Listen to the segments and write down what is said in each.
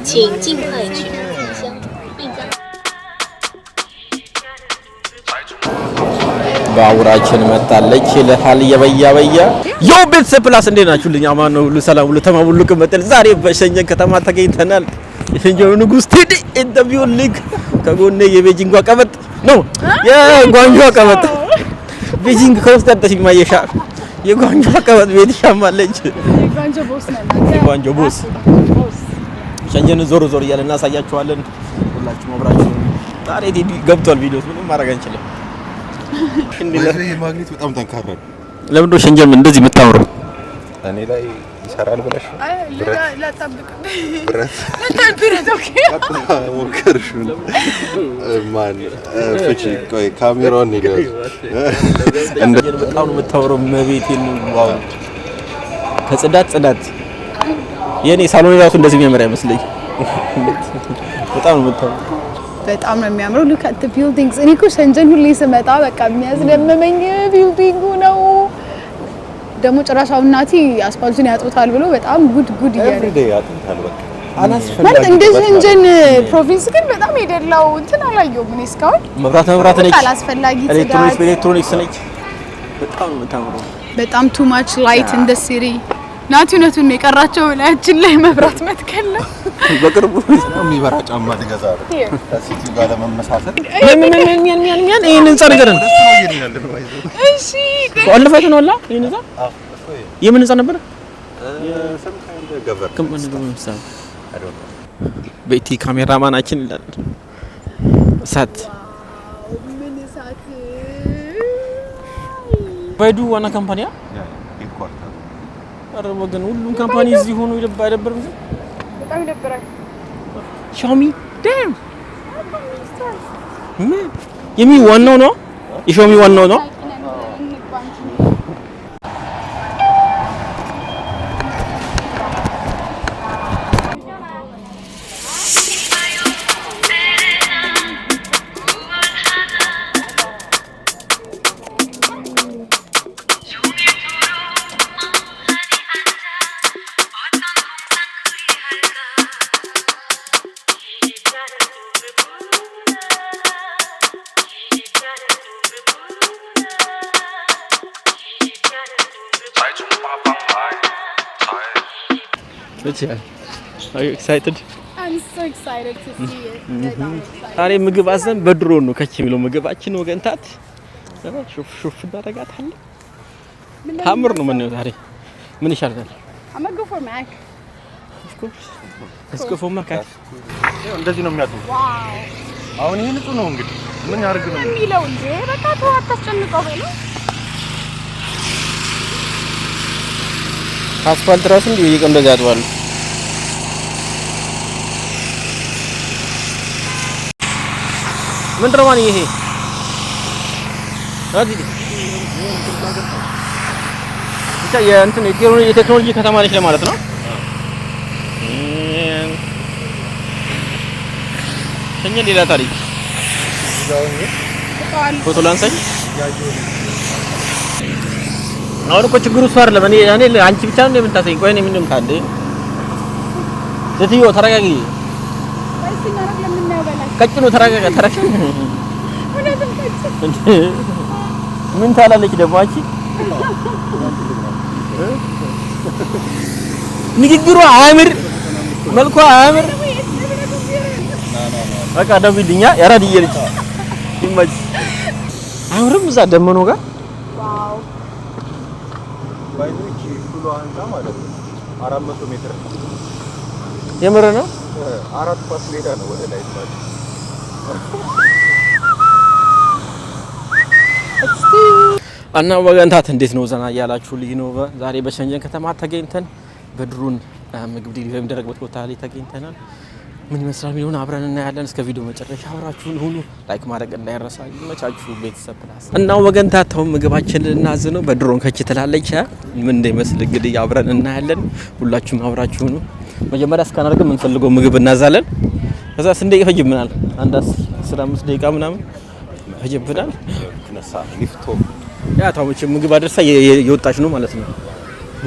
请尽快取出信箱，并将。ባቡራችን መጣለች ለሃል የበያ ዮ ቤተሰብ ፕላስ እንደናችሁልኝ አማን ነው ሁሉ ሰላም ሁሉ ተማም ሁሉ ከመጠል ዛሬ በሸኘን ከተማ ተገኝተናል። የሸኘው ንጉስ ቴዲ ኢንተርቪው ሊግ ከጎኔ የቤጂንግ ቀበጥ ነው የጓንጆ ቀበጥ ቤጂንግ ከውስጠተሽኝ ማየሻ የጓንጆ ቀበጥ ቤት ሻማለች የጓንጆ ቦስ ነን የጓንጆ ቦስ ሸኘን ዞር ዞር እያለን እናሳያችኋለን። ሁላችሁም አብራችሁ ዛሬ ቴዲ ገብቷል ቪዲዮስ ምንም ማድረግ አንችልም። እንደዚህ ማግኔት በጣም ጠንካራ ነው። ለምን ነው ሸንጀም እንደዚህ የምታምረው? እኔ ላይ ይሰራል ብለሽ አይ ለጣብቅ ብረት ኦኬ ሞከርሽ ማን ፍቺ ቆይ ካሜራውን ይደው እንደዚህ በጣም ነው የምታምረው። መቤቴን ዋው ከጽዳት የኔ ሳሎን ራሱ እንደዚህ የሚያምር አይመስለኝ። በጣም ነው የምታምረው። በጣም ነው የሚያምረው። look at the buildings እኔ እኮ ሸንጀን ሁሌ ስመጣ በቃ የሚያስደምመኝ ቢልዲንጉ ነው። ደግሞ ጭራሻው እናቲ አስፋልቱን ያጥሩታል ብሎ በጣም ጉድ እያለ ያጥሩታል። በቃ ማለት እንደ ሸንጀን ፕሮቪንስ ግን በጣም የደላው እንትን አላየሁም እኔ እስካሁን። መብራት ነች አላስፈላጊ ኤሌክትሮኒክስ ነች። በጣም ነው የምታምረው። በጣም too much light in the city ናቱነቱን ነው የቀራቸው ላያችን ላይ መብራት መትከል ነው። በቅርቡ የሚበራ ጫማ ልገዛ ነው ከሲቲ ጋር ለመመሳሰል ምን ይሄን ህንጻ ነገር ነው። እሺ ቆልፈት ነው አላ ይሄን ህንጻ የምን ህንጻ ነበር? የሰምካንደ ገቨር ቤቲ ካሜራማናችን ይላል እሳት ባይዱ ዋና ካምፓኒያ አረ ወገን ሁሉም ካምፓኒ እዚህ ሆኖ አይደብርም? በጣም ይደብራል። ሻሚ ዳም የሚ ዋናው ነው የሻሚ ዋናው ነው። Are you excited? I'm so excited to see it. ዛሬ ምግብ አዘን በድሮን ነው ከቺ የሚለው ምግባችን ወገንታት ሹፍ እናደርጋታለን። ታምር ነው ምን ዛሬ ምን ይሻላል? I'm gonna go for mac. Of course. Let's go for mac. እንደዚህ ነው የሚያጥሩ። ዋው አሁን ይሄ ንጹህ ነው እንግዲህ ምን ያርግ ነው የሚለው እንዴ? በቃ ተው አታስጨንቀው በለው። አስፋልት ራሱ እንዲህ ይቀም እንደዚህ ያጥባሉ። ምን ድረማን ይሄ አዲዲ ብቻ የእንትን የቴክኖሎጂ ከተማ ነች ለማለት ነው። እኛ ሌላ ታሪክ ፎቶ ላንሳኝ። አሁን እኮ ችግሩ እሱ አይደለም። እኔ አንቺ ብቻ ነው የምታሰኝ። ቆይ እኔ ምንም ካለ ለትዮ ተረጋጊ። ቀጭኑ ተረጋጋ። ምን ታላለች ደግሞ አንቺ? ንግግሩ አያምር፣ መልኳ አያምር። በቃ ደውልልኛ ያራድዬ ልጅ ይመች አሁንም እዛ ደመኖ ጋር ዋው ባይዞች ሁሉ አንታ ማለት ነው 400 ሜትር የምር ነው። 4 ፓስ ሜዳ ነው ወደ ላይ ማለት እና ወገንታት እንዴት ነው ዘና ያላችሁ ልጅ ነው። ዛሬ በሸንጀን ከተማ ተገኝተን በድሮን ምግብ ዲሊቨሪ የሚደረግበት ቦታ ላይ ተገኝተናል። ምን ይመስላል የሚሆን አብረን እናያለን። እስከ ቪዲዮ መጨረሻ አብራችሁን ሁኑ። ላይክ ማድረግ እንዳይረሳ። ይመቻችሁ ቤተሰብ ፕላስ እና ወገንታት ተው ምግባችን ልናዝ ነው። በድሮን ከች ትላለች ምን እንደሚመስል እንግዲህ አብረን እናያለን። ሁላችሁም አብራችሁ ሁኑ። መጀመሪያ እስካን አድርገን የምንፈልገው ምግብ እናዛለን። ከዛ ስንት ደቂቃ ይፈጅብናል? አንድ 15 ደቂቃ ምናምን ይፈጅብናል። ከነሳ ሊፍቶ ያ ታውች ምግብ አድርሳ የወጣች ነው ማለት ነው።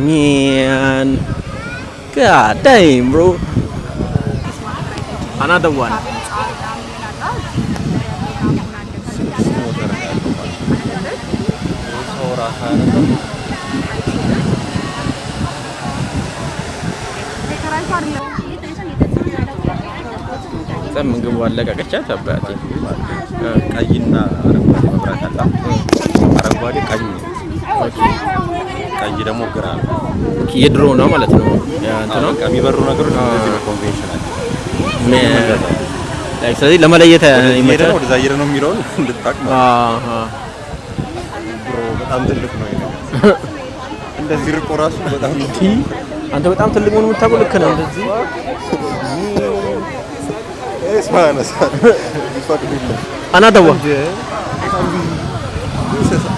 ሚያን God damn bro another one ምግቡ አለቀቀቻት አባቴ ቀይና አረንጓዴ መብራት አለ አረንጓዴ ቀይ ደግሞ ግራ ነው የድሮ ነው ማለት ነው እንትን ነው የሚበሩ ነገሮች እንደዚህ ነው ኮንቬንሽናል ላይክ ስለዚህ ለመለየት ይመጣል ወደዛ ይረ ነው የሚለው እንድታቅ ነው ብሮ በጣም ትልቅ ነው ይሄ እንደዚህ ርቆ ራሱ በጣም አንተ በጣም ትልቅ ሆኖ የምታውቀው ልክ ነው እንደዚህ እስማነሳ ይፈቅድልኝ አናደዋ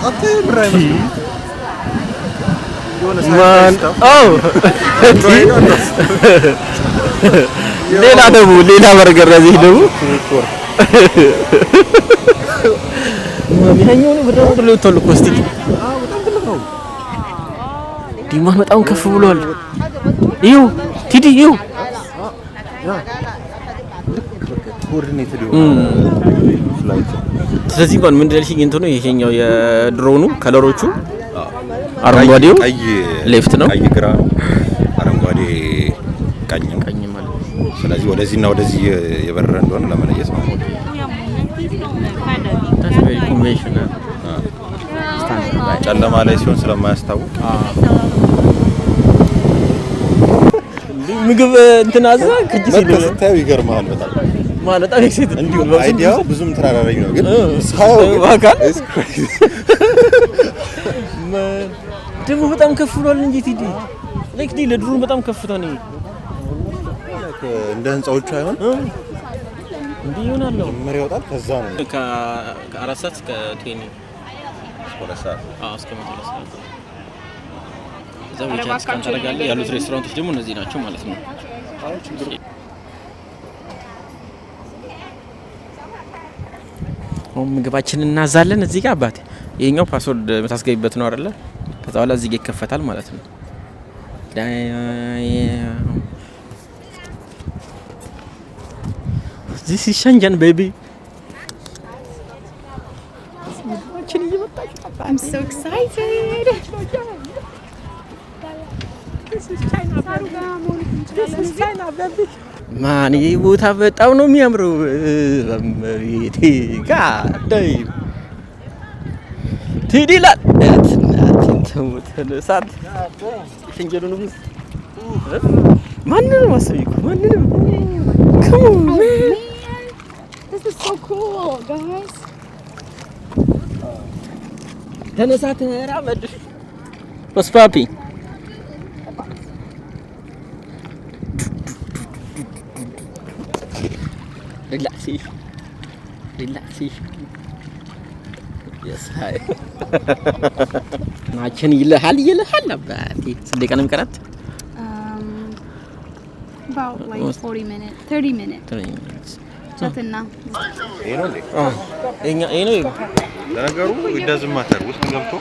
አንተ ብራይም ማን አው ሌላ በርገር እዚህ ደግሞ ማሚያኛው ነው ብራው ብለው ተልኮ እስቲ ዲማን በጣም ከፍ ብሏል ይው ቲዲ ይው ኮኦርዲኔትድ ፍላይት ስለዚህ እንኳን ምን ደልሽኝ እንት ነው ይሄኛው የድሮኑ ከለሮቹ አረንጓዴው ቀይ ሌፍት ነው ቀይ ግራ አረንጓዴ ቀኝ ማለት ስለዚህ ወደዚህና ወደዚህ የበረረ እንደሆነ ለመለየት ነው ኮንቬንሽናል ጨለማ ላይ ሲሆን ስለማያስታውቅ ምግብ እንትን አዛ ከጂ ሲታዩ ይገርማል በጣም ማለት አክሴት እንዲሁ አይዲያው ብዙም ተራራረኝ ነው ግን ሳይው ዋካል ደግሞ በጣም ከፍ ብሏል እንጂ ቲዲ ላይክ ዲ ለድሮን በጣም ከፍታ ነው እንደ ህንጻዎቹ አይሆን እንዴ ይሆናል ነው መሪ ያወጣል ከዛ ነው ከ4 ሰዓት እስከ 20 ወረሳ እስከ 100 ሰዓት ዘውቻ እስከንተረጋለ ያሉት ሬስቶራንቶች ደግሞ እነዚህ ናቸው ማለት ነው ምግባችንን እናዛለን እዚህ ጋር አባቴ ይሄኛው ፓስወርድ የምታስገቢበት ነው አይደለ ከዛ በኋላ እዚህ ጋር ይከፈታል ማለት ነው This is Shenzhen baby I'm so excited This is China baby ማን ይሄ ቦታ በጣም ነው የሚያምረው በመቤቴ ጋዳይ ትዲላል ተመተለሳት ሽንጀሉ ንጉስ ማንንም አሰይኩ ማንንም come on man This is so cool guys ተነሳት ተራመድ ፖስፓፒ relaxation yes hi ማችን ይልሃል አባቴ ስለዚህ ቀንም ቀራት about like 40 minutes 30 minutes ቻትና እኛ ለነገሩ it ማተር ውስጥ ገብቶ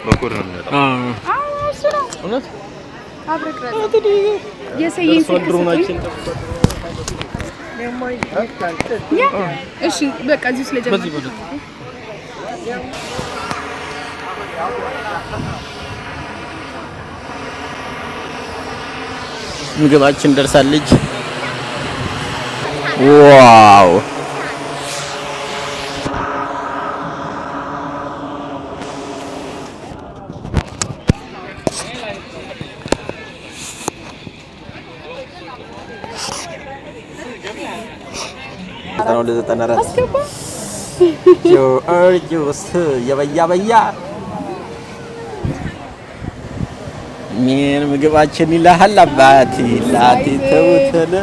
በኮድ ነው የሚመጣው እውነት አብረቅረጥ የሰይን ድሮናችን እሺ በቃ እዚህ ስለጀመረ ምግባችን ደርሳለች ዋው ነው ለዘጠናራት ጆርጆስ ያበያ ምን ምግባችን ይላል አባቴ ላቲ ተውተለ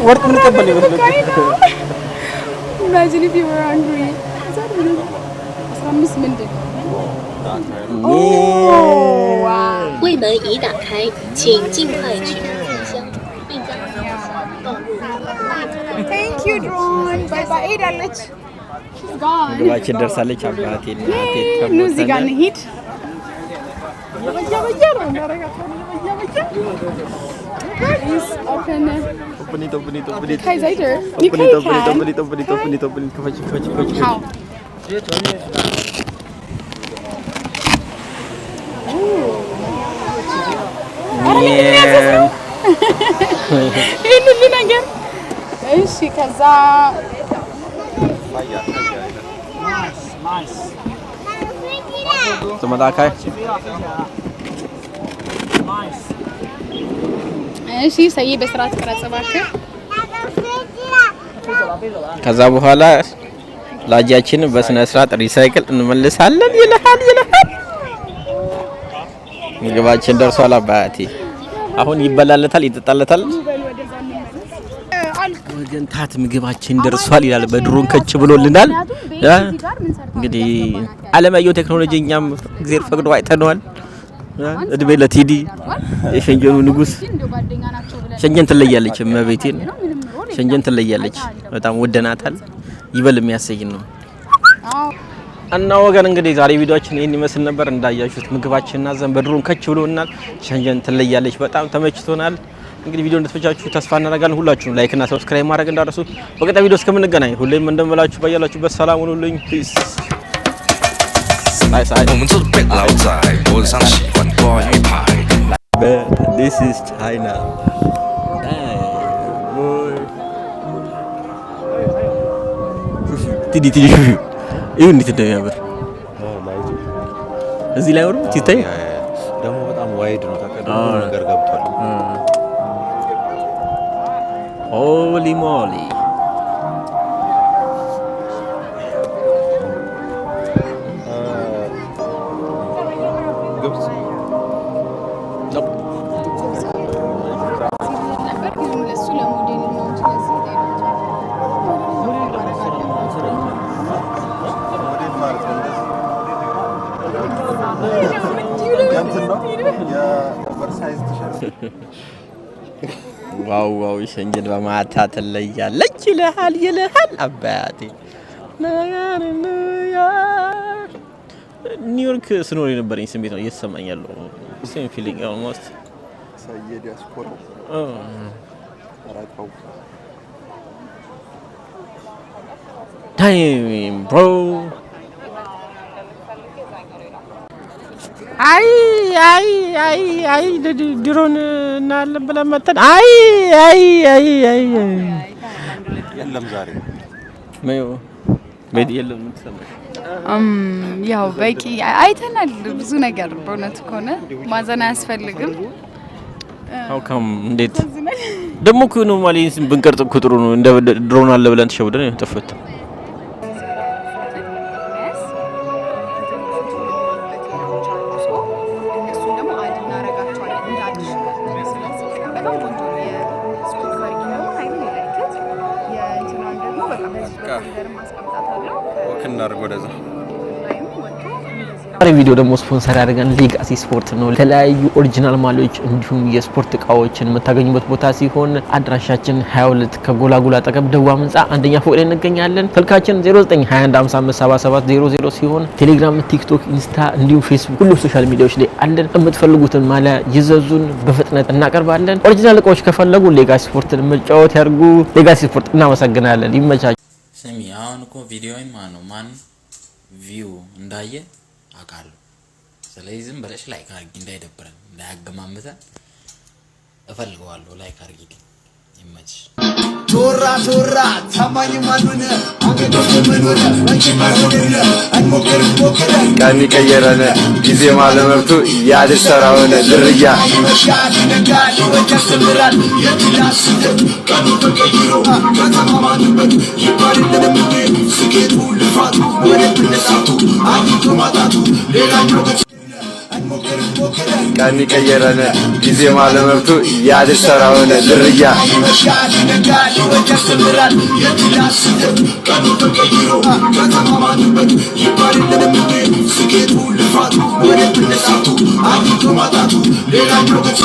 ወርቅ ምን ቀበል ይወስደው Imagine if you were hungry. Is that really? 15 minutes. wow. 柜门已打开，请尽快取出纸箱，并将纸箱放入密封。 Thank you, Drone. Bye bye. Dalech. She's gone. ምግባችን ደርሳለች አባቴ ላቲ Nu እዚህ ጋር እንሂድ። Please open it. Open it. Kai Zaider. Open it. ከፈች How? ይሄን ሁሉ ነገር እሺ ከዛ ተመጣካይ እሺ ሰይ በስርዓት ቀረጽ እባክህ ከዛ በኋላ ላጃችን በስነ ስርዓት ሪሳይክል እንመልሳለን ይልሃል ምግባችን ደርሷል አባቴ አሁን ይበላለታል ይጠጣለታል ወገንታት ምግባችን ደርሷል ይላል በድሮን ከች ብሎልናል እንግዲህ ዓለማየሁ ቴክኖሎጂኛም እግዚአብሔር ፈቅዶ አይተነዋል እድሜ ለቲዲ የሸንጀኑ ንጉስ ሸንጀን ትለያለች መቤቴን ሸንጀን ትለያለች በጣም ወደናታል ይበል የሚያሰኝ ነው እና ወገን እንግዲህ ዛሬ ቪዲዮአችን ይሄን ይመስል ነበር እንዳያችሁት ምግባችንና ዘን በድሮን ከች ብሎናል ሸንጀን ትለያለች በጣም ተመችቶናል እንግዲህ ቪዲዮ እንደተመቻችሁ ተስፋ እናደርጋለን ሁላችሁም ላይክ እና ሰብስክራይብ ማድረግ እንዳትረሱ በቀጣይ ቪዲዮ እስከምንገናኝ ሁሌም እንደምላችሁ ባያላችሁበት ሰላም ሁኑልኝ ፒስ 来我们这是被老仔脖子上喜欢挂玉牌 This is China Tidi ይሁን እንዴት እንደሚያምር እዚህ ላይ ወርም ትታይ ደግሞ በጣም ዋይድ ነው ታቀደው ነገር ገብቷል ሆሊ ሞሊ ዋው ሸንጀን በማታ ትለያለች ይልሃል አባቴ ኒውዮርክ ስኖር የነበረኝ ስሜት ነው እየተሰማኝ ያለው ሴም ፊሊንግ ኦልሞስት ሰየድ ያስቆሮ አራጣው ታይም ብሮ አይ ድሮን እናለን ብለን መተን አይ የለም ዛሬ ቤት የለም ተሰማሽ ያው በቂ አይተናል ብዙ ነገር በእውነት ከሆነ ማዘን አያስፈልግም አውካም እንዴት ደሞ ነው ማለት ብንቀርጥ እኮ ጥሩ ነው እንደ ድሮን አለ ብለን ተሸውደን ተፈተ ዛሬ ቪዲዮ ደግሞ ስፖንሰር ያደርገን ሌጋሲ ስፖርት ነው የተለያዩ ኦሪጂናል ማሊዎች እንዲሁም የስፖርት እቃዎችን የምታገኙበት ቦታ ሲሆን አድራሻችን 22 ከጎላጉላ አጠገብ ደዋ ህንጻ አንደኛ ፎቅ ላይ እንገኛለን ስልካችን 0921557700 ሲሆን ቴሌግራም ቲክቶክ ኢንስታ እንዲሁም ፌስቡክ ሁሉ ሶሻል ሚዲያዎች ላይ አለን የምትፈልጉትን ማሊያ ይዘዙን በፍጥነት እናቀርባለን ኦሪጂናል እቃዎች ከፈለጉ ሌጋሲ ስፖርትን መጫወት ያርጉ ሌጋሲ ስፖርት እናመሰግናለን ይመቻችሁ ሰሚ አሁን እኮ ቪዲዮውን ማን ቪው እንዳየ አቃሉ ስለዚህ ዝም ብለሽ ላይክ አድርጊ እንዳይደብረን እንዳያገማምተን እፈልገዋለሁ ላይክ አድርጊ ይመች ቶራ ታማኝ ማኑነ አንገቶች ምን ሆነ አንሞከር ቀን ቀየረነ ጊዜ ማለመብቱ ያድሰራውነ ዝርያ ይመሻል ነጋል ወጀስብራል የትላስ ቀኑ ተቀይሮ ከተማማንበት ይባል እንደምንዴ ስኬቱ ልፋቱ ወደ ተነሳቱ አግኝቶ ማጣቱ ሌላኛው ቀን ቀየረነ ጊዜ ማለመብቱ ያድሰራውነ ዝርያ ይመሻል ነጋል ወጀስብራል የትላስ ቀኑ ተቀይሮ ከተማማንበት ይባል እንደምንዴ ስኬቱ ልፋቱ ወደ ተነሳቱ አግኝቶ ማጣቱ ሌላኛው